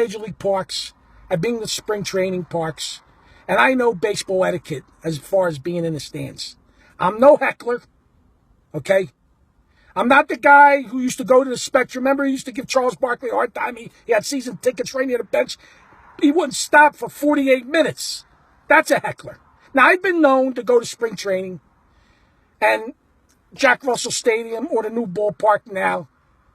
Major League parks. I've been to spring training parks. And I know baseball etiquette as far as being in the stands. I'm no heckler, okay? I'm not the guy who used to go to the Spectrum. Remember, he used to give Charles Barkley a hard time. He had season tickets right near the bench. He wouldn't stop for 48 minutes. That's a heckler. Now, I've been known to go to spring training and Jack Russell Stadium or the new ballpark now.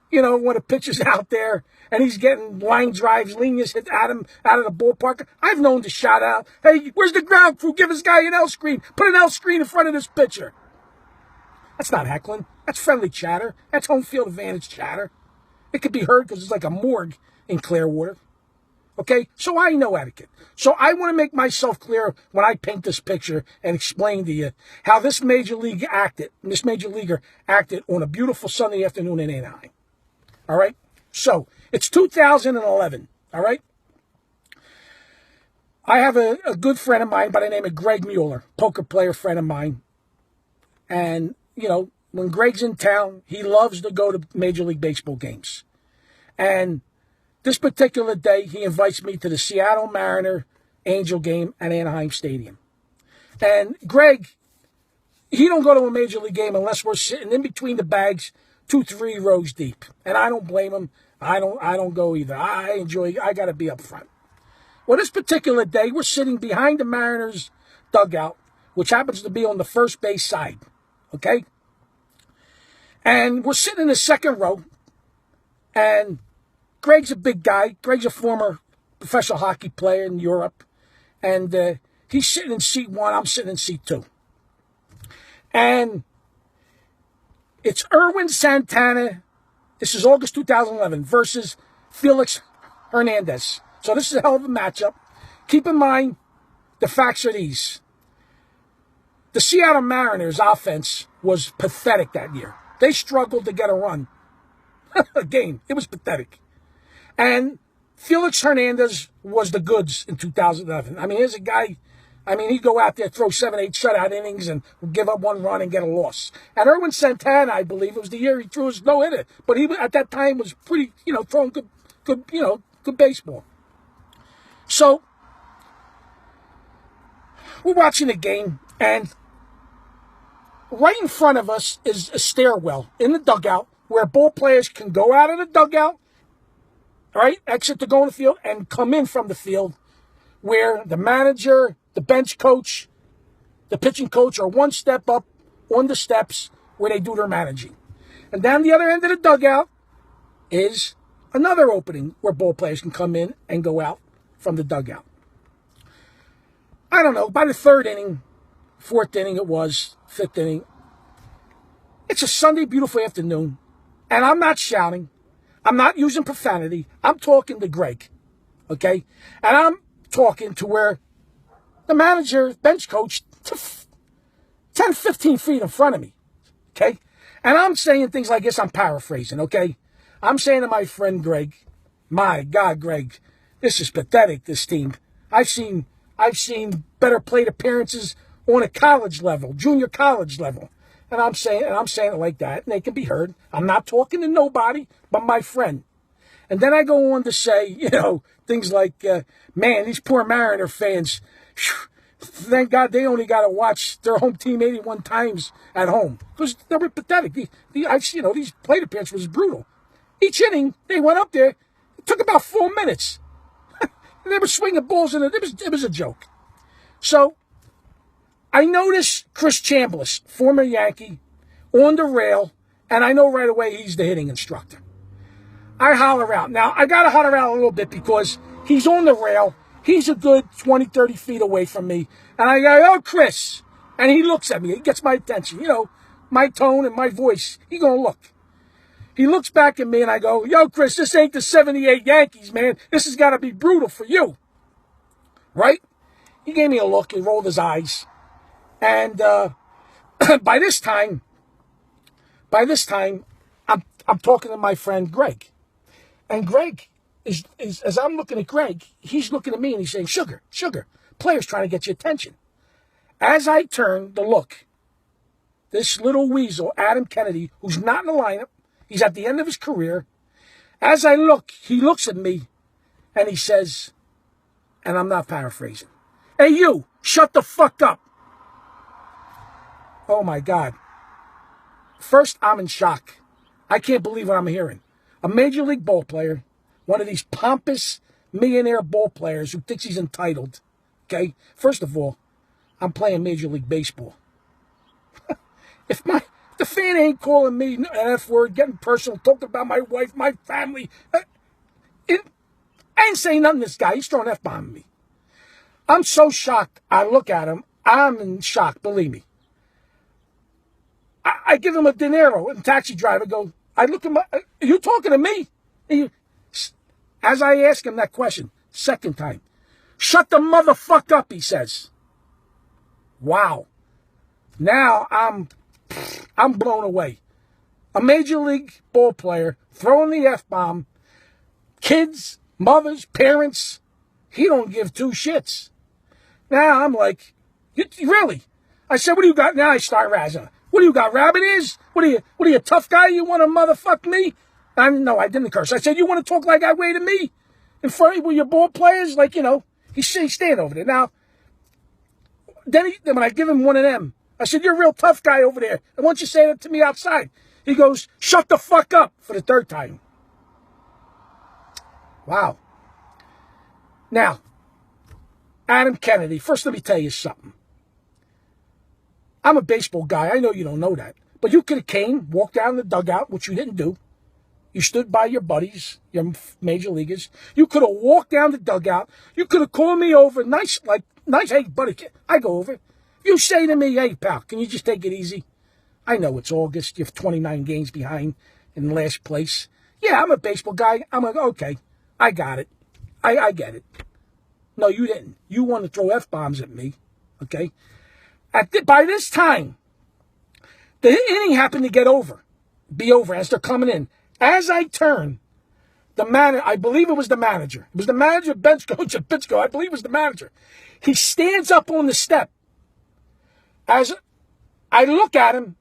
You know, when the pitcher's out there and he's getting line drives, Lena's hit at him out of the ballpark. I've known to shout out, hey, where's the ground crew? Give this guy an L screen. Put an L screen in front of this pitcher. That's not heckling. That's friendly chatter. That's home field advantage chatter. It could be heard because it's like a morgue in Clearwater. Okay? So I know etiquette. So I want to make myself clear when I paint this picture and explain to you how this major leaguer acted on a beautiful Sunday afternoon in Anaheim. All right? So, it's 2011. All right? I have a good friend of mine by the name of Greg Mueller, poker player friend of mine. And, you know, when Greg's in town, he loves to go to Major League Baseball games. And this particular day, he invites me to the Seattle Mariner Angel game at Anaheim Stadium. And Greg, he don't go to a Major League game unless we're sitting in between the bags 2-3 rows deep. And I don't blame him. I don't go either. I got to be up front. Well, this particular day, we're sitting behind the Mariners dugout, which happens to be on the first base side. Okay? And we're sitting in the second row. And Greg's a big guy. Greg's a former professional hockey player in Europe. And he's sitting in seat 1. I'm sitting in seat 2. And it's Erwin Santana. This is August 2011 versus Felix Hernandez. So this is a hell of a matchup. Keep in mind, the facts are these. The Seattle Mariners offense was pathetic that year. They struggled to get a run. A game. It was pathetic. And Felix Hernandez was the goods in 2011. I mean, here's a guy, he'd go out there, throw 7-8 shutout innings and give up 1 run and get a loss. And Erwin Santana, I believe, it was the year he threw his no-hitter. But he, at that time, was pretty, throwing good baseball. So, we're watching the game, and right in front of us is a stairwell in the dugout where ball players can go out of the dugout, right, exit to go in the field, and come in from the field where the manager, the bench coach, the pitching coach are one step up on the steps where they do their managing. And down the other end of the dugout is another opening where ball players can come in and go out from the dugout. I don't know, by the 3rd inning, 4th inning it was, 5th inning, it's a Sunday beautiful afternoon, and I'm not shouting. I'm not using profanity. I'm talking to Greg, okay? And I'm talking to where the manager, bench coach, 10, 15 feet in front of me, okay? And I'm saying things like this. I'm paraphrasing, okay? I'm saying to my friend Greg, my God, Greg, this is pathetic, this team. I've seen better plate appearances on a college level, junior college level. And I'm saying it like that, and they can be heard. I'm not talking to nobody but my friend. And then I go on to say, things like, man, these poor Mariner fans, thank God they only got to watch their home team 81 times at home. Because they were pathetic. These plate appearances was brutal. Each inning, they went up there. It took about 4 minutes. And they were swinging balls, and it was a joke. So, I noticed Chris Chambliss, former Yankee, on the rail, and I know right away he's the hitting instructor. I holler out. Now, I got to holler out a little bit because he's on the rail. He's a good 20, 30 feet away from me. And I go, oh, Chris. And he looks at me. He gets my attention. My tone and my voice. He going to look. He looks back at me, and I go, yo, Chris, this ain't the 78 Yankees, man. This has got to be brutal for you. Right? He gave me a look. He rolled his eyes. And by this time, I'm talking to my friend Greg. And Greg is as I'm looking at Greg, he's looking at me and he's saying, Sugar, players trying to get your attention. As I turn to look, this little weasel, Adam Kennedy, who's not in the lineup, he's at the end of his career. As I look, he looks at me And he says, and I'm not paraphrasing, "Hey, you, shut the fuck up." Oh, my God. First, I'm in shock. I can't believe what I'm hearing. A Major League ball player, one of these pompous millionaire ball players who thinks he's entitled. Okay? First of all, I'm playing Major League Baseball. If the fan ain't calling me an F word, getting personal, talking about my wife, my family, I ain't saying nothing to this guy. He's throwing F-bomb at me. I'm so shocked. I look at him. I'm in shock, believe me. I give him a dinero, and taxi driver goes, I look at my, "Are you talking to me?" As I ask him that question, second time, "Shut the motherfucker up," he says. Wow. Now I'm blown away. A Major League ball player throwing the F-bomb, kids, mothers, parents, he don't give two shits. Now I'm like, really? I said, "What do you got?" Now I start razzing. "What do you got, rabbit ears? What are you, a tough guy? You want to motherfuck me?" No, I didn't curse. I said, "You want to talk like that way to me? In front of your ball players?" Like, he's staying over there. Now, then when I give him one of them, I said, "You're a real tough guy over there. And why don't you say that to me outside?" He goes, "Shut the fuck up," for the third time. Wow. Now, Adam Kennedy, first let me tell you something. I'm a baseball guy. I know you don't know that. But you could have came, walked down the dugout, which you didn't do. You stood by your buddies, your major leaguers. You could have walked down the dugout. You could have called me over. Nice, "Hey, buddy." I go over. You say to me, "Hey, pal, can you just take it easy? I know it's August. You're 29 games behind in last place." Yeah, I'm a baseball guy. I'm like, okay, I got it. I get it. No, you didn't. You want to throw F-bombs at me, okay? By this time, the inning happened to be over as they're coming in. As I turn, I believe it was the manager. It was the manager, bench coach at Pittsco. I believe it was the manager. He stands up on the step. As I look at him,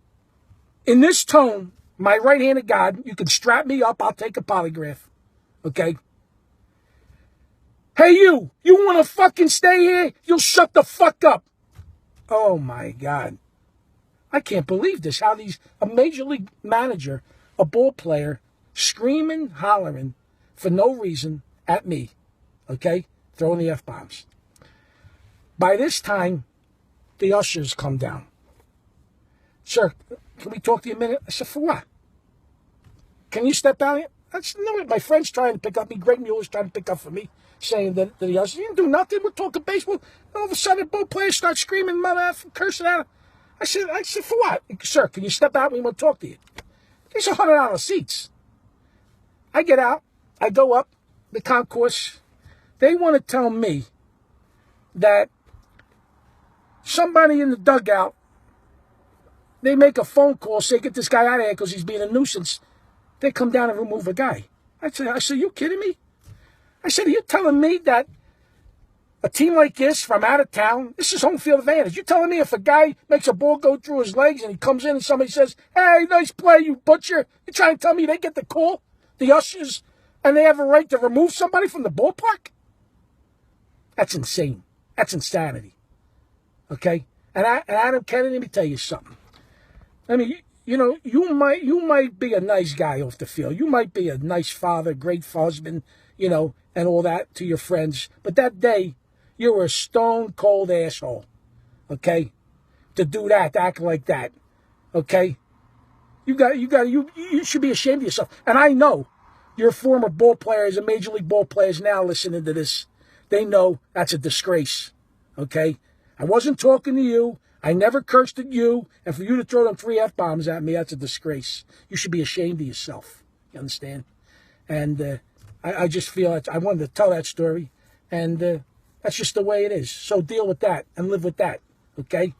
in this tone, my right hand of God, you can strap me up, I'll take a polygraph. Okay? "Hey, you want to fucking stay here? You'll shut the fuck up." Oh, my God. I can't believe this, how a Major League manager, a ball player, screaming, hollering for no reason at me, okay, throwing the F-bombs. By this time, the ushers come down. "Sir, can we talk to you a minute?" I said, "For what? Can you step out here?" I said, "No, my friend's trying to pick up me. Greg Mueller's trying to pick up for me," saying that the ushers, "You didn't do nothing. We're talking baseball." And all of a sudden, the ball players start screaming, mother F, cursing at him. I said, "For what? Sir, can you step out? We want to talk to you." There's $100 seats. I get out. I go up the concourse. They want to tell me that somebody in the dugout, they make a phone call, say, "Get this guy out of here because he's being a nuisance." They come down and remove a guy. I said, "You kidding me?" I said, "Are you telling me that a team like this from out of town, this is home field advantage. You're telling me if a guy makes a ball go through his legs and he comes in and somebody says, 'Hey, nice play, you butcher,' you're trying to tell me they get the call, the ushers, and they have a right to remove somebody from the ballpark?" That's insane. That's insanity. Okay? And Adam Kennedy, let me tell you something. I mean, you might be a nice guy off the field. You might be a nice father, great husband, and all that to your friends. But that day, you were a stone cold asshole. Okay? To do that, to act like that. Okay? You should be ashamed of yourself. And I know your former ball players and Major League ball players now listening to this. They know that's a disgrace. Okay? I wasn't talking to you. I never cursed at you. And for you to throw them 3 F-bombs at me, that's a disgrace. You should be ashamed of yourself. You understand? And I just feel that I wanted to tell that story. And that's just the way it is. So deal with that and live with that. Okay?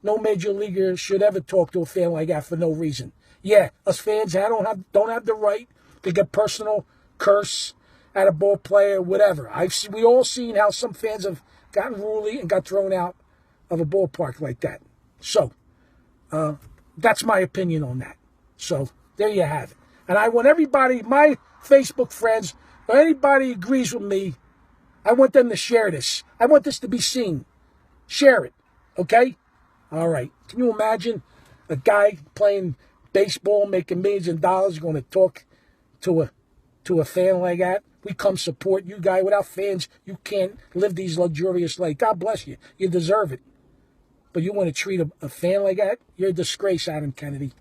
No major leaguer should ever talk to a fan like that for no reason. Yeah, us fans don't have the right to get personal, curse at a ball player, whatever. We all seen how some fans have gotten unruly and got thrown out of a ballpark like that. So, that's my opinion on that. So, there you have it. And I want everybody, my Facebook friends, If anybody agrees with me, I want them to share this. I want this to be seen. Share it. Okay? All right. Can you imagine a guy playing baseball, making millions of dollars, going to talk to a fan like that? We come support you, guy. Without fans, you can't live these luxurious life. God bless you. You deserve it. But you want to treat a fan like that? You're a disgrace, Adam Kennedy.